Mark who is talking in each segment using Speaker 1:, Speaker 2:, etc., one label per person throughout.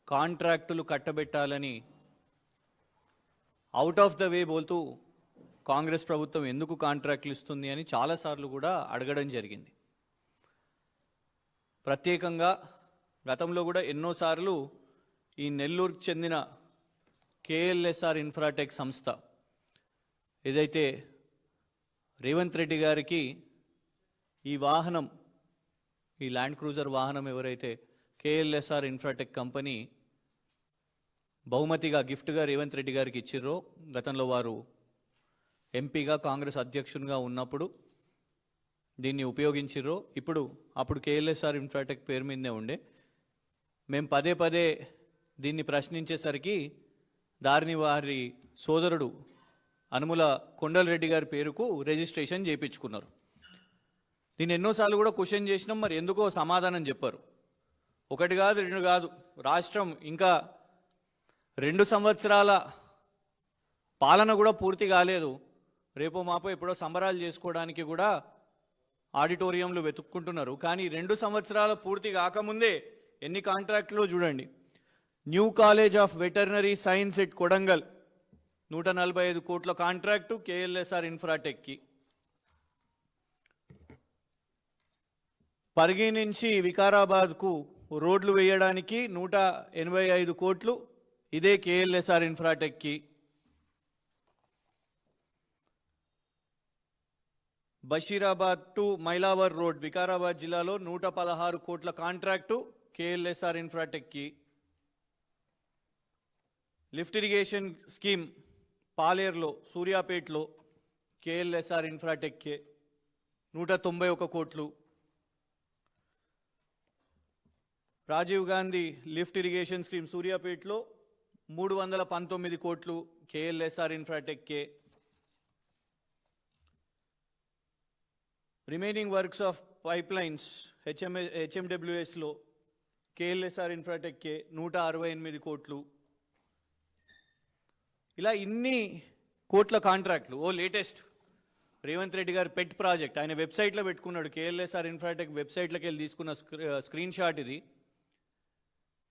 Speaker 1: కాంట్రాక్టులు కట్టబెట్టాలని out of the way బోల్తూ కాంగ్రెస్ ప్రభుత్వం ఎందుకు కాంట్రాక్టులు ఇస్తుంది అని చాలాసార్లు కూడా అడగడం జరిగింది. ప్రత్యేకంగా గతంలో కూడా ఎన్నోసార్లు ఈ నెల్లూరుకు చెందిన కేఎల్ఎస్ఆర్ ఇన్ఫ్రాటెక్ సంస్థ ఏదైతే రేవంత్ రెడ్డి గారికి ఈ వాహనం, ఈ ల్యాండ్ క్రూజర్ వాహనం ఎవరైతే కేఎల్ఎస్ఆర్ ఇన్ఫ్రాటెక్ కంపెనీ బహుమతిగా గిఫ్ట్గా రేవంత్ రెడ్డి గారికి ఇచ్చిర్రో, గతంలో వారు ఎంపీగా కాంగ్రెస్ అధ్యక్షునిగా ఉన్నప్పుడు దీన్ని ఉపయోగించిర్రో, అప్పుడు కేఎల్ఎస్ఆర్ ఇన్ఫ్రాటెక్ పేరు మీదనే ఉండే. మేము పదే పదే దీన్ని ప్రశ్నించేసరికి దారిని వారి సోదరుడు అనుముల కొండలరెడ్డి గారి పేరుకు రిజిస్ట్రేషన్ చేయించుకున్నారు. దీన్ని ఎన్నోసార్లు కూడా క్వశ్చన్ చేసినాం, మరి ఎందుకో సమాధానం చెప్పారు. ఒకటి కాదు, రెండు కాదు, రాష్ట్రం ఇంకా 2 సంవత్సరాల పాలన కూడా పూర్తి కాలేదు. రేపో మాపో ఎప్పుడో సంబరాలు చేసుకోవడానికి కూడా ఆడిటోరియంలు వెతుక్కుంటున్నారు. కానీ 2 సంవత్సరాల పూర్తి కాకముందే ఎన్ని కాంట్రాక్టులు చూడండి. New college of veterinary science at Kodangal 145 కోట్ల కాంట్రాక్టు కేఎల్ఎస్ఆర్ ఇన్ఫ్రాటెక్కి. పరిగి నుంచి వికారాబాద్కు రోడ్లు వేయడానికి 185 కోట్లు ఇదే కేఎల్ఎస్ఆర్ ఇన్ఫ్రాటెక్కి. బషీరాబాద్ టు మైలావర్ రోడ్ వికారాబాద్ జిల్లాలో 116 కోట్ల కాంట్రాక్టు కేఎల్ఎస్ఆర్ ఇన్ఫ్రాటెక్కి. లిఫ్ట్ ఇరిగేషన్ స్కీమ్ పాలేరులో, సూర్యాపేటలో కేఎల్ఎస్ఆర్ ఇన్ఫ్రాటెక్కే 191 కోట్లు. Rajiv Gandhi lift irrigation scheme సూర్యాపేటలో 319 కోట్లు కేఎల్ఎస్ఆర్ ఇన్ఫ్రాటెక్కే. రిమైనింగ్ వర్క్స్ ఆఫ్ పైప్లైన్స్ హెచ్ఎండబ్ల్యూఎస్లో కేఎల్ఎస్ఆర్ ఇన్ఫ్రాటెక్కే 168 కోట్లు. ఇలా ఇన్ని కోట్ల కాంట్రాక్ట్లు. లేటెస్ట్ రేవంత్ రెడ్డి గారు పెట్ ప్రాజెక్ట్ ఆయన వెబ్సైట్లో పెట్టుకున్నాడు. కేఎల్ఎస్ఆర్ ఇన్ఫ్రాటెక్ వెబ్సైట్లోకి వెళ్ళి తీసుకున్న స్క్రీన్ షాట్ ఇది.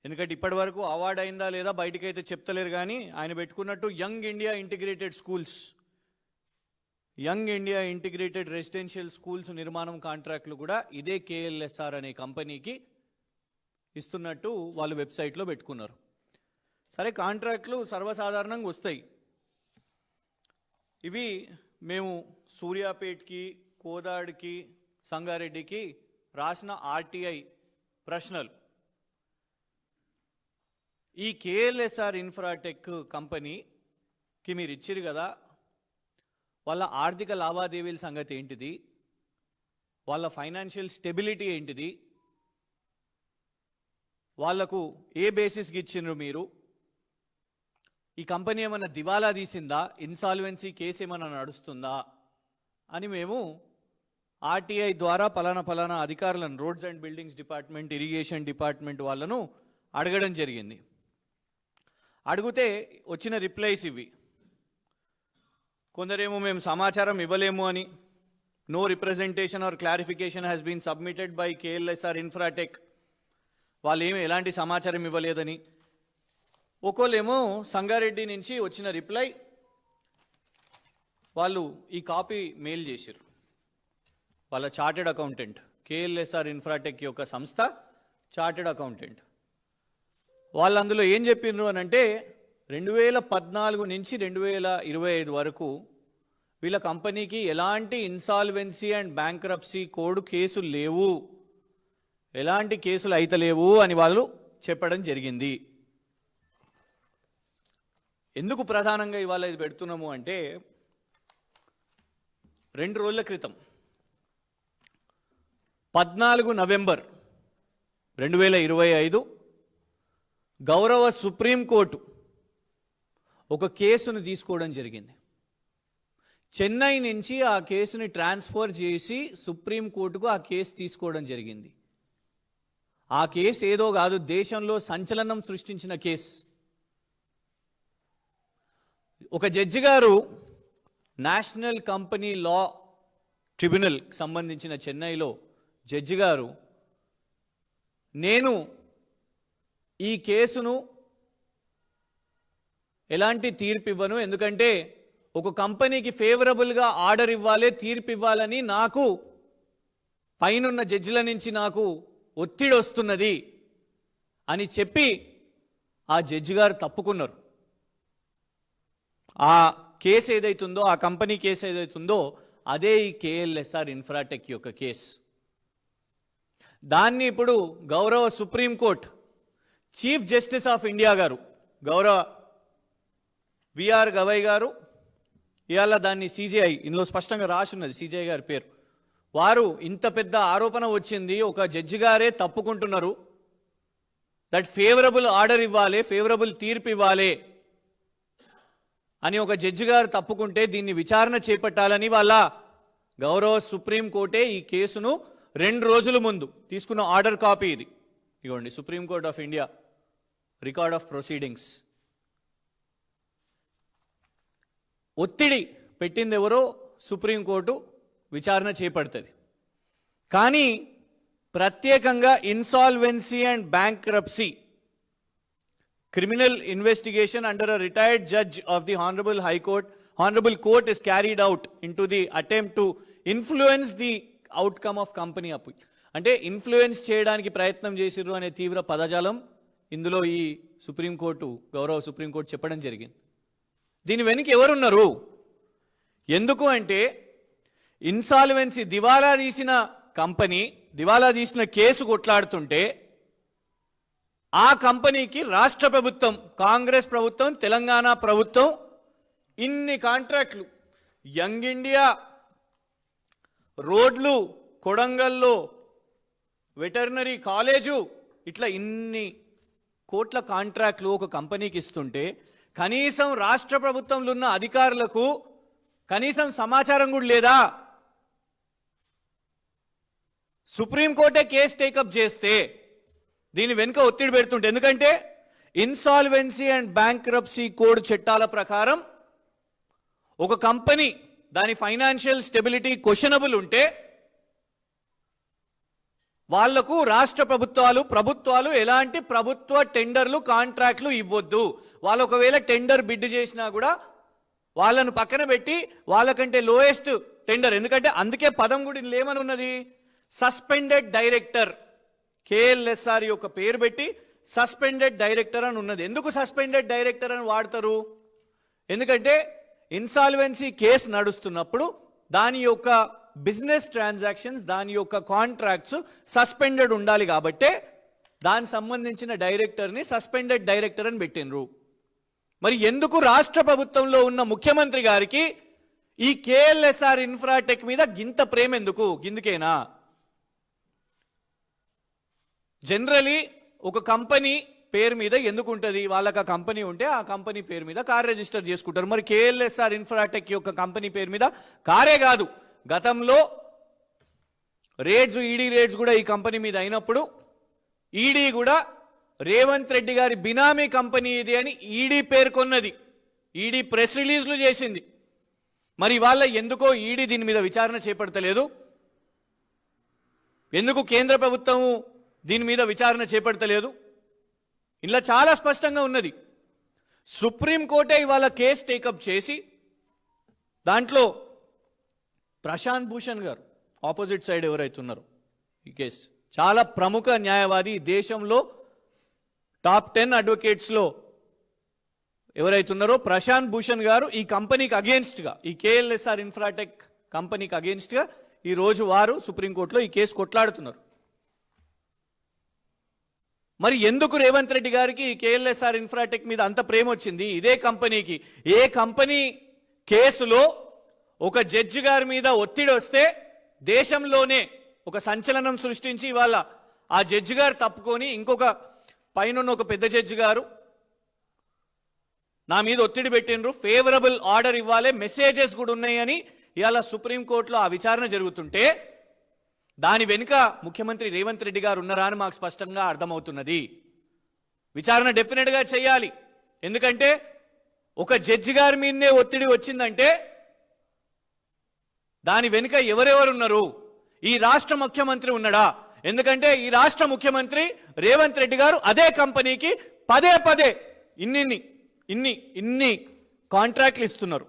Speaker 1: ఎందుకంటే ఇప్పటి వరకు అవార్డు అయిందా లేదా బయటకైతే చెప్తలేరు, కానీ ఆయన పెట్టుకున్నట్టు young India integrated schools, young India integrated residential schools నిర్మాణం కాంట్రాక్టులు కూడా ఇదే కేఎల్ఎస్ఆర్ అనే కంపెనీకి ఇస్తున్నట్టు వాళ్ళు వెబ్సైట్లో పెట్టుకున్నారు. సరే, కాంట్రాక్టులు సర్వసాధారణంగా వస్తాయి. ఇవి మేము సూర్యాపేట్కి, కోదాడికి, సంగారెడ్డికి రాసిన ఆర్టీఐ ప్రశ్నలు. ఈ కేఎల్ఎస్ఆర్ ఇన్ఫ్రాటెక్ కంపెనీకి మీరు ఇచ్చిరు కదా, వాళ్ళ ఆర్థిక లావాదేవీల సంగతి ఏంటిది, వాళ్ళ ఫైనాన్షియల్ స్టెబిలిటీ ఏంటిది, వాళ్లకు ఏ బేసిస్కి ఇచ్చినారు మీరు, ఈ కంపెనీ ఏమైనా దివాలా తీసిందా, ఇన్సాల్వెన్సీ కేసు ఏమైనా నడుస్తుందా అని మేము ఆర్టీఐ ద్వారా పలానా అధికారులను, roads and buildings department, irrigation department వాళ్ళను అడగడం జరిగింది. అడిగితే వచ్చిన రిప్లైస్ ఇవి. కొందరేమో మేము సమాచారం ఇవ్వలేము అని, no representation or clarification has been submitted by KLSR Infratech, వాళ్ళు ఏమి ఎలాంటి సమాచారం ఇవ్వలేదని. ఒకళ్ళేమో సంగారెడ్డి నుంచి వచ్చిన రిప్లై, వాళ్ళు ఈ కాపీ మెయిల్ చేశారు. వాళ్ళ చార్టెడ్ అకౌంటెంట్, కేఎల్ఎస్ఆర్ ఇన్ఫ్రాటెక్ యొక్క సంస్థ చార్టెడ్ అకౌంటెంట్, వాళ్ళు అందులో ఏం చెప్పిండ్రు అని అంటే 2014 నుంచి 2025 వరకు వీళ్ళ కంపెనీకి ఎలాంటి ఇన్సాల్వెన్సీ అండ్ బ్యాంక్రప్సీ కోడ్ కేసులు లేవు, ఎలాంటి కేసులు అయితలేవు అని వాళ్ళు చెప్పడం జరిగింది. ఎందుకు ప్రధానంగా ఇవాళ ఇది పెడుతున్నాము అంటే, 2 రోజుల క్రితం 14 నవంబర్ 2025 గౌరవ సుప్రీంకోర్టు ఒక కేసును తీసుకోవడం జరిగింది. చెన్నై నుంచి ఆ కేసుని ట్రాన్స్ఫర్ చేసి సుప్రీంకోర్టుకు ఆ కేసు తీసుకోవడం జరిగింది. ఆ కేసు ఏదో కాదు, దేశంలో సంచలనం సృష్టించిన కేసు. ఒక జడ్జి గారు నేషనల్ కంపెనీ లా ట్రిబ్యునల్ సంబంధించిన చెన్నైలో జడ్జి గారు, నేను ఈ కేసును ఎలాంటి తీర్పు ఇవ్వను, ఎందుకంటే ఒక కంపెనీకి ఫేవరబుల్గా ఆర్డర్ ఇవ్వాలి, తీర్పు ఇవ్వాలని నాకు పైనున్న జడ్జిల నుంచి నాకు ఒత్తిడి వస్తున్నది అని చెప్పి ఆ జడ్జి గారు తప్పుకున్నారు. ఆ కేసు ఏదైతుందో, ఆ కంపెనీ కేసు ఏదైతుందో అదే ఈ కేఎల్ఎస్ఆర్ ఇన్ఫ్రాటెక్ యొక్క కేసు. దాన్ని ఇప్పుడు గౌరవ supreme court chief justice of India గారు గౌరవ విఆర్ గవై గారు ఇవాళ దాన్ని సిజేఐ, ఇందులో స్పష్టంగా రాసున్నది సిజేఐ గారి పేరు, వారు ఇంత పెద్ద ఆరోపణ వచ్చింది, ఒక జడ్జి గారే తప్పుకుంటున్నారు, దట్ ఫేవరబుల్ ఆర్డర్ ఇవ్వాలి, ఫేవరబుల్ తీర్పు ఇవ్వాలి అని ఒక జడ్జి గారు తప్పుకుంటే దీన్ని విచారణ చేపట్టాలని వాళ్ళ గౌరవ సుప్రీంకోర్టే ఈ కేసును 2 రోజుల ముందు తీసుకున్న ఆర్డర్ కాపీ ఇది. ఇగోండి, Supreme Court of India record of proceedings. ఒత్తిడి పెట్టింది ఎవరో సుప్రీంకోర్టు విచారణ చేపడుతుంది. కానీ ప్రత్యేకంగా insolvency and bankruptcy criminal investigation under a retired judge of the honorable court is carried out into the attempt to influence the outcome of company appeal. అంటే influence చేయడానికి ప్రయత్నం చేసిర్రు అనే తీవ్ర పదజాలం ఇందులో ఈ సుప్రీంకోర్టు, గౌరవ సుప్రీంకోర్టు చెప్పడం జరిగింది. దీని వెనుక ఎవరున్నారు? ఎందుకు అంటే ఇన్సాల్వెన్సీ, దివాలా తీసిన కంపెనీ, దివాలా తీసిన కేసు కొట్లాడుతుంటే ఆ కంపెనీకి రాష్ట్ర ప్రభుత్వం, కాంగ్రెస్ ప్రభుత్వం, తెలంగాణ ప్రభుత్వం ఇన్ని కాంట్రాక్ట్లు, యంగ్ ఇండియా, రోడ్లు, కొడంగల్లో వెటర్నరీ కాలేజు, ఇట్లా ఇన్ని కోట్ల కాంట్రాక్ట్లు ఒక కంపెనీకి ఇస్తుంటే కనీసం రాష్ట్ర ప్రభుత్వంలో ఉన్న అధికారులకు కనీసం సమాచారం కూడా లేదా? సుప్రీంకోర్టే కేసు టేకప్ చేస్తే దీని వెనుక ఒత్తిడి పెడుతుంటే, ఎందుకంటే ఇన్సాల్వెన్సీ అండ్ బ్యాంక్రప్సీ కోడ్ చట్టాల ప్రకారం ఒక కంపెనీ దాని ఫైనాన్షియల్ స్టెబిలిటీ క్వశ్చనబుల్ ఉంటే వాళ్లకు రాష్ట్ర ప్రభుత్వాలు ఎలాంటి ప్రభుత్వ టెండర్లు, కాంట్రాక్ట్లు ఇవ్వద్దు. వాళ్ళు ఒకవేళ టెండర్ బిడ్ చేసినా కూడా వాళ్ళను పక్కన పెట్టి వాళ్ళకంటే లోయెస్ట్ టెండర్, ఎందుకంటే అందుకే పదం కూడా ఏమని ఉన్నది, సస్పెండెడ్ డైరెక్టర్. కేఎల్ఎస్ఆర్ యొక్క పేరు పెట్టి సస్పెండెడ్ డైరెక్టర్ అని ఉన్నది. ఎందుకు సస్పెండెడ్ డైరెక్టర్ అని వాడతారు? ఎందుకంటే ఇన్సాల్వెన్సీ కేసు నడుస్తున్నప్పుడు దాని యొక్క బిజినెస్ ట్రాన్సాక్షన్స్, దాని యొక్క కాంట్రాక్ట్స్ సస్పెండెడ్ ఉండాలి కాబట్టే దానికి సంబంధించిన డైరెక్టర్ని సస్పెండెడ్ డైరెక్టర్ అని పెట్టినరు. మరి ఎందుకు రాష్ట్ర ప్రభుత్వంలో ఉన్న ముఖ్యమంత్రి గారికి ఈ కేఎల్ఎస్ఆర్ ఇన్ఫ్రాటెక్ మీద గింత ప్రేమ ఎందుకు? గిందుకేనా? జనరలీ ఒక కంపెనీ పేరు మీద ఎందుకు ఉంటుంది? వాళ్ళకి ఆ కంపెనీ ఉంటే ఆ కంపెనీ పేరు మీద కార్ రిజిస్టర్ చేసుకుంటారు. మరి కేఎల్ఎస్ఆర్ ఇన్ఫ్రాటెక్ యొక్క కంపెనీ పేరు మీద కారే కాదు, గతంలో ఈడీ రేడ్స్ కూడా ఈ కంపెనీ మీద అయినప్పుడు ఈడీ కూడా రేవంత్ రెడ్డి గారి బినామీ కంపెనీ ఇది అని ఈడీ పేర్కొన్నది. ఈడీ ప్రెస్ రిలీజ్లు చేసింది. మరి వాళ్ళ ఎందుకో ఈడీ దీని మీద విచారణ చేపడతలేదు? ఎందుకు కేంద్ర ప్రభుత్వము దీని మీద విచారణ చేపడతలేదు? ఇలా చాలా స్పష్టంగా ఉన్నది. సుప్రీంకోర్టే ఇవాళ కేసు టేకప్ చేసి దాంట్లో ప్రశాంత్ భూషణ్ గారు ఆపోజిట్ సైడ్ ఎవరైతే ఉన్నారో ఈ కేసు చాలా ప్రముఖ న్యాయవాది, దేశంలో టాప్ 10 అడ్వకేట్స్లో ఎవరైతున్నారో ప్రశాంత్ భూషణ్ గారు ఈ కంపెనీకి అగేన్స్ట్గా, ఈ కేఎల్ఎస్ఆర్ ఇన్ఫ్రాటెక్ కంపెనీకి అగేన్స్ట్గా ఈరోజు వారు సుప్రీంకోర్టులో ఈ కేసు కొట్లాడుతున్నారు. మరి ఎందుకు రేవంత్ రెడ్డి గారికి కేఎల్ఎస్ఆర్ ఇన్ఫ్రాటెక్ మీద అంత ప్రేమ వచ్చింది? ఇదే కంపెనీకి ఏ కంపెనీ కేసులో ఒక జడ్జి గారి మీద ఒత్తిడి వస్తే దేశంలోనే ఒక సంచలనం సృష్టించి ఇవాళ ఆ జడ్జి గారు తప్పుకొని ఇంకొక పైన ఒక పెద్ద జడ్జి గారు నా మీద ఒత్తిడి పెట్టినరు, ఫేవరబుల్ ఆర్డర్ ఇవ్వాలి, మెసేజెస్ కూడా ఉన్నాయని ఇవాళ సుప్రీంకోర్టులో ఆ విచారణ జరుగుతుంటే దాని వెనుక ముఖ్యమంత్రి రేవంత్ రెడ్డి గారు ఉన్నారా అని మాకు స్పష్టంగా అర్థమవుతున్నది. విచారణ డెఫినెట్గా చేయాలి. ఎందుకంటే ఒక జడ్జి గారి మీదనే ఒత్తిడి వచ్చిందంటే దాని వెనుక ఎవరెవరున్నారు? ఈ రాష్ట్ర ముఖ్యమంత్రి ఉన్నాడా? ఎందుకంటే ఈ రాష్ట్ర ముఖ్యమంత్రి రేవంత్ రెడ్డి గారు అదే కంపెనీకి పదే పదే ఇన్ని కాంట్రాక్ట్లు ఇస్తున్నారు.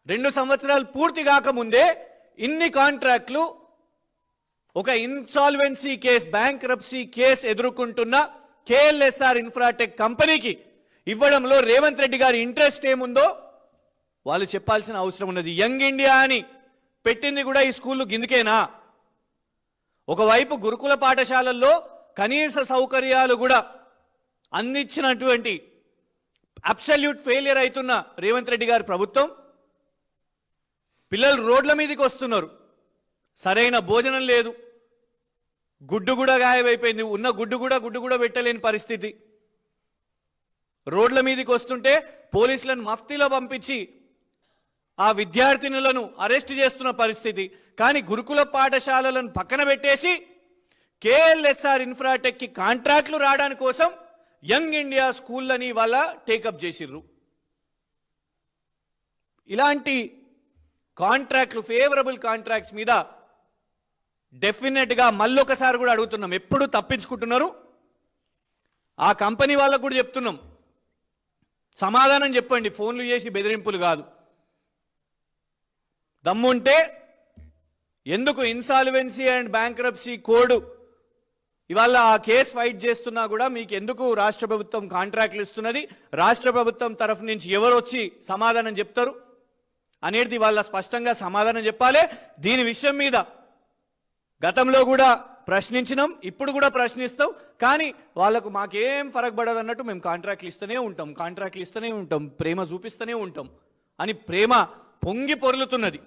Speaker 1: 2 సంవత్సరాలు పూర్తి కాకముందే ఇన్ని కాంట్రాక్ట్లు ఒక ఇన్సాల్వెన్సీ కేస్, బ్యాంక్రప్సీ కేస్ ఎదుర్కొంటున్న కేఎల్ఎస్ఆర్ ఇన్ఫ్రాటెక్ కంపెనీకి ఇవ్వడంలో రేవంత్ రెడ్డి గారి ఇంట్రెస్ట్ ఏముందో వాళ్ళు చెప్పాల్సిన అవసరం ఉన్నది. యంగ్ ఇండియా అని పెట్టింది కూడా ఈ స్కూళ్ళు గిందుకేనా? ఒకవైపు గురుకుల పాఠశాలల్లో కనీస సౌకర్యాలు కూడా అందించినటువంటి అబ్సల్యూట్ ఫెయిలియర్ అవుతున్న రేవంత్ రెడ్డి గారి ప్రభుత్వం, పిల్లలు రోడ్ల మీదకి వస్తున్నారు, సరైన భోజనం లేదు, గుడ్డు కూడా గాయమైపోయింది, ఉన్న గుడ్డు కూడా పెట్టలేని పరిస్థితి. రోడ్ల మీదకి వస్తుంటే పోలీసులను మఫ్తీలో పంపించి ఆ విద్యార్థినులను అరెస్ట్ చేస్తున్న పరిస్థితి. కానీ గురుకుల పాఠశాలలను పక్కన పెట్టేసి కేఎల్ఎస్ఆర్ ఇన్ఫ్రాటెక్కి కాంట్రాక్ట్లు రావడానికి కోసం యంగ్ ఇండియా స్కూళ్ళని వాళ్ళ టేకప్ చేసిర్రు. ఇలాంటి కాంట్రాక్ట్లు, ఫేవరబుల్ కాంట్రాక్ట్స్ మీద డెఫినెట్గా మళ్ళొకసారి కూడా అడుగుతున్నాం. ఎప్పుడు తప్పించుకుంటున్నారు? ఆ కంపెనీ వాళ్ళకు కూడా చెప్తున్నాం, సమాధానం చెప్పండి, ఫోన్లు చేసి బెదిరింపులు కాదు. దమ్ముంటే ఎందుకు ఇన్సాల్వెన్సీ అండ్ బ్యాంక్రప్సీ కోడ్ ఇవాళ ఆ కేసు ఫైట్ చేస్తున్నా కూడా మీకు ఎందుకు రాష్ట్ర ప్రభుత్వం కాంట్రాక్ట్లు ఇస్తున్నది, రాష్ట్ర ప్రభుత్వం తరఫు నుంచి ఎవరు వచ్చి సమాధానం చెప్తారు అనేది వాళ్ళ స్పష్టంగా సమాధానం చెప్పాలి. దీని విషయం మీద గతంలో కూడా ప్రశ్నించినాం, ఇప్పుడు కూడా ప్రశ్నిస్తాం. కానీ వాళ్ళకు మాకేం ఫరక్ పడదు అన్నట్టు మేము కాంట్రాక్ట్లు ఇస్తూనే ఉంటాం, ప్రేమ చూపిస్తూనే ఉంటాం అని ప్రేమ పొంగి పొర్లుతున్నది.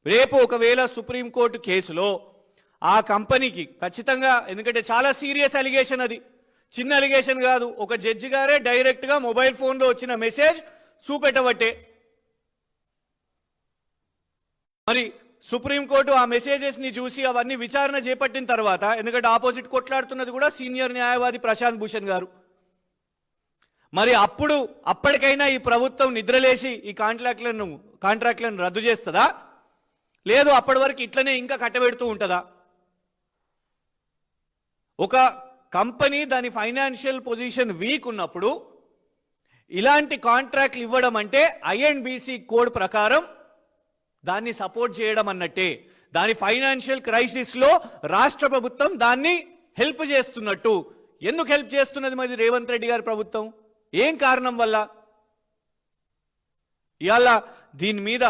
Speaker 1: రేపు ఒకవేళ సుప్రీంకోర్టు కేసులో ఆ కంపెనీకి ఖచ్చితంగా, ఎందుకంటే చాలా సీరియస్ అలిగేషన్, అది చిన్న అలిగేషన్ కాదు. ఒక జడ్జి గారే డైరెక్ట్గా మొబైల్ ఫోన్లో వచ్చిన మెసేజ్ చూపెట్టబట్టే మరి సుప్రీంకోర్టు ఆ మెసేజెస్ని చూసి అవన్నీ విచారణ చేపట్టిన తర్వాత, ఎందుకంటే ఆపోజిట్ కొట్లాడుతున్నది కూడా సీనియర్ న్యాయవాది ప్రశాంత్ భూషణ్ గారు, మరి అప్పటికైనా ఈ ప్రభుత్వం నిద్రలేసి ఈ కాంట్రాక్ట్లను రద్దు చేస్తుందా, లేదు అప్పటి వరకు ఇట్లనే ఇంకా కట్టబెడుతూ ఉంటుందా? ఒక కంపెనీ దాని ఫైనాన్షియల్ పొజిషన్ వీక్ ఉన్నప్పుడు ఇలాంటి కాంట్రాక్ట్లు ఇవ్వడం అంటే ఐఎన్బిసి కోడ్ ప్రకారం దాన్ని సపోర్ట్ చేయడం అన్నట్టే. దాని ఫైనాన్షియల్ క్రైసిస్లో రాష్ట్ర ప్రభుత్వం దాన్ని హెల్ప్ చేస్తున్నట్టు. ఎందుకు హెల్ప్ చేస్తున్నది మరి రేవంత్ రెడ్డి గారి ప్రభుత్వం? ఏం కారణం వల్ల? ఇవాళ దీని మీద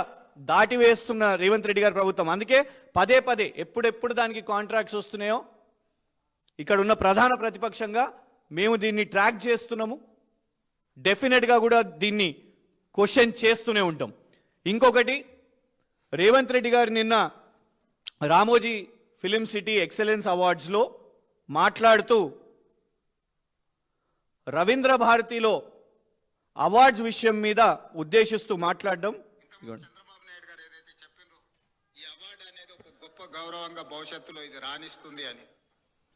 Speaker 1: దాటి వేస్తున్న రేవంత్ రెడ్డి గారి ప్రభుత్వం. అందుకే పదే పదే ఎప్పుడెప్పుడు దానికి కాంట్రాక్ట్స్ వస్తున్నాయో ఇక్కడ ఉన్న ప్రధాన ప్రతిపక్షంగా మేము దీన్ని ట్రాక్ చేస్తున్నాము. డెఫినెట్గా కూడా దీన్ని క్వశ్చన్ చేస్తూనే ఉంటాం. ఇంకొకటి, రేవంత్ రెడ్డి గారు నిన్న రామోజీ ఫిలిం సిటీ ఎక్సలెన్స్ అవార్డ్స్లో మాట్లాడుతూ రవీంద్ర భారతిలో అవార్డ్స్ విషయం మీద ఉద్దేశిస్తూ మాట్లాడడం,
Speaker 2: చంద్రబాబు నాయుడు గారు ఏదైతే చెప్పినో ఈ అవార్డు అనేది ఒక గొప్ప గౌరవంగా భవిష్యత్తులో ఇది రాణిస్తుంది అని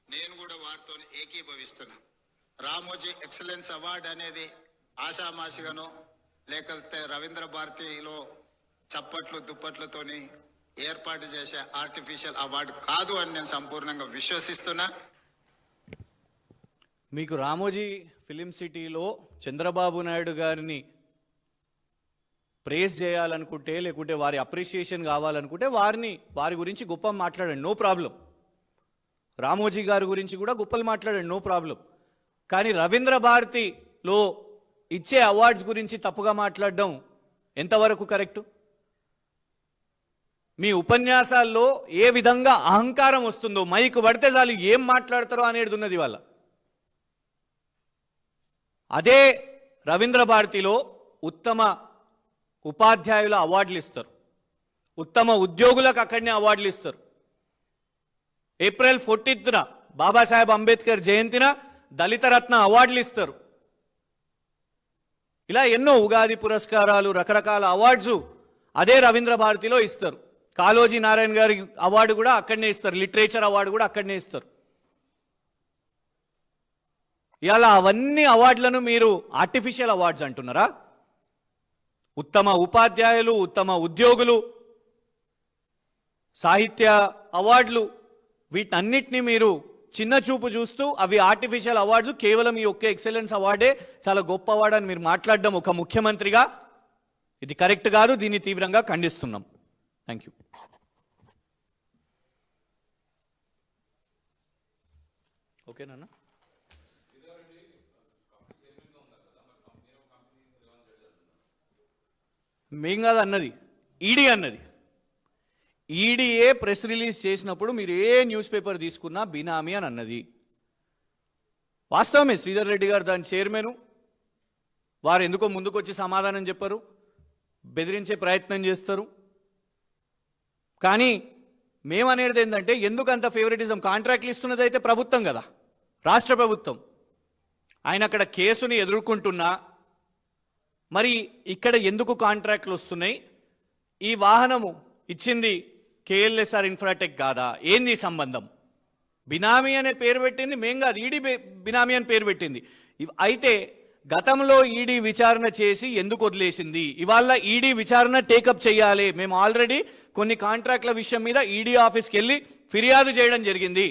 Speaker 2: నేను కూడా వారితో ఏకీభవిస్తున్నా. రామోజీ ఎక్సలెన్స్ అవార్డు అనేది ఆషామాషిగానో లేకపోతే రవీంద్ర భారతిలో చప్పట్లు దుప్పట్లతోని ఏర్పాటు చేసే ఆర్టిఫిషియల్ అవార్డు కాదు అని నేను సంపూర్ణంగా విశ్వసిస్తున్నా.
Speaker 1: మీకు రామోజీ ఫిలిం సిటీలో చంద్రబాబు నాయుడు గారిని ప్రేస్ చేయాలనుకుంటే, లేకుంటే వారి అప్రిషియేషన్ కావాలనుకుంటే వారి గురించి గొప్ప మాట్లాడండి, నో ప్రాబ్లం. రామోజీ గారి గురించి కూడా గొప్పలు మాట్లాడండి, నో ప్రాబ్లం. కానీ రవీంద్ర భారతిలో ఇచ్చే అవార్డ్స్ గురించి తప్పుగా మాట్లాడడం ఎంతవరకు కరెక్టు? మీ ఉపన్యాసాల్లో ఏ విధంగా అహంకారం వస్తుందో, మైకు పడితే చాలు ఏం మాట్లాడతారో అనేది ఉన్నది వాళ్ళ. అదే రవీంద్ర భారతిలో ఉత్తమ ఉపాధ్యాయుల అవార్డులు ఇస్తారు, ఉత్తమ ఉద్యోగులకు అక్కడనే అవార్డులు ఇస్తారు. ఏప్రిల్ 14న బాబాసాహెబ్ అంబేద్కర్ జయంతిన దళిత రత్న అవార్డులు ఇస్తారు. ఇలా ఎన్నో ఉగాది పురస్కారాలు, రకరకాల అవార్డ్స్ అదే రవీంద్ర భారతిలో ఇస్తారు. కాళోజీ నారాయణ గారి అవార్డు కూడా అక్కడనే ఇస్తారు, లిటరేచర్ అవార్డు కూడా అక్కడనే ఇస్తారు. ఇలా అవన్నీ అవార్డులను మీరు ఆర్టిఫిషియల్ అవార్డ్స్ అంటున్నారా? ఉత్తమ ఉపాధ్యాయులు, ఉత్తమ ఉద్యోగులు, సాహిత్య అవార్డులు వీటన్నిటిని మీరు చిన్న చూపు చూస్తూ అవి ఆర్టిఫిషియల్ అవార్డ్స్, కేవలం ఈ ఒక్క ఎక్సలెన్స్ అవార్డే చాలా గొప్ప అవార్డు అని మీరు మాట్లాడడం ఒక ముఖ్యమంత్రిగా ఇది కరెక్ట్ కాదు. దీన్ని తీవ్రంగా ఖండిస్తున్నాం. Thank you. ఓకేనా? మేం కాదు అన్నది, ఈడీ అన్నది. ఈడీఏ ప్రెస్ రిలీజ్ చేసినప్పుడు మీరు ఏ న్యూస్ పేపర్ తీసుకున్నా బినామీ అని అన్నది. వాస్తవమే, శ్రీధర్ రెడ్డి గారు దాని చైర్మన్, వారు ఎందుకో ముందుకు వచ్చి సమాధానం చెప్పరు, బెదిరించే ప్రయత్నం చేస్తారు. కానీ మేమనేది ఏంటంటే, ఎందుకు అంత ఫేవరెటిజం? కాంట్రాక్ట్లు ఇస్తున్నది అయితే ప్రభుత్వం కదా, రాష్ట్ర ప్రభుత్వం. ఆయన అక్కడ కేసుని ఎదుర్కొంటున్నా మరి ఇక్కడ ఎందుకు కాంట్రాక్ట్లు వస్తున్నాయి? ఈ వాహనము ఇచ్చింది కేఎల్ఎస్ఆర్ ఇన్ఫ్రాటెక్ కాదా? ఏంది సంబంధం? బినామీ అనే పేరు పెట్టింది మేం కాదు, ఈడీ బినామీ అని పేరు పెట్టింది. అయితే గతంలో ఈడీ విచారణ చేసి ఎందుకు వదిలేసింది? ఇవాళ ఈడీ విచారణ టేకప్ చేయాలి. మేము ఆల్రెడీ కొన్ని కాంట్రాక్ట్ల విషయం మీద ఈడీ ఆఫీస్కి వెళ్ళి ఫిర్యాదు చేయడం జరిగింది.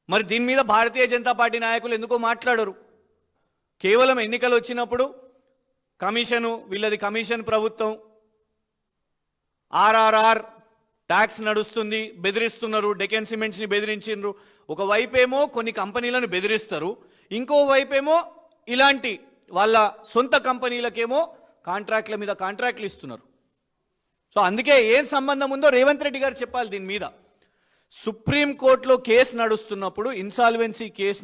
Speaker 1: మరి దీని మీద భారతీయ జనతా పార్టీ నాయకులు ఎందుకో మాట్లాడరు? కేవలం ఎన్నికలు వచ్చినప్పుడు కమిషను, వీళ్ళది కమిషన్ ప్రభుత్వం, ఆర్ఆర్ఆర్ ట్యాక్స్ నడుస్తుంది, బెదిరిస్తున్నారు, డెకెన్ సిమెంట్స్ని బెదిరించిండ్రు. ఒకవైపేమో కొన్ని కంపెనీలను బెదిరిస్తారు, ఇంకోవైపేమో ఇలాంటి వాళ్ళ సొంత కంపెనీలకేమో కాంట్రాక్ట్ల మీద కాంట్రాక్ట్లు ఇస్తున్నారు. సో అందుకే ఏం సంబంధం ఉందో రేవంత్ రెడ్డి గారు చెప్పాలి దీని మీద. సుప్రీంకోర్టులో కేసు నడుస్తున్నప్పుడు, ఇన్సాల్వెన్సీ కేసు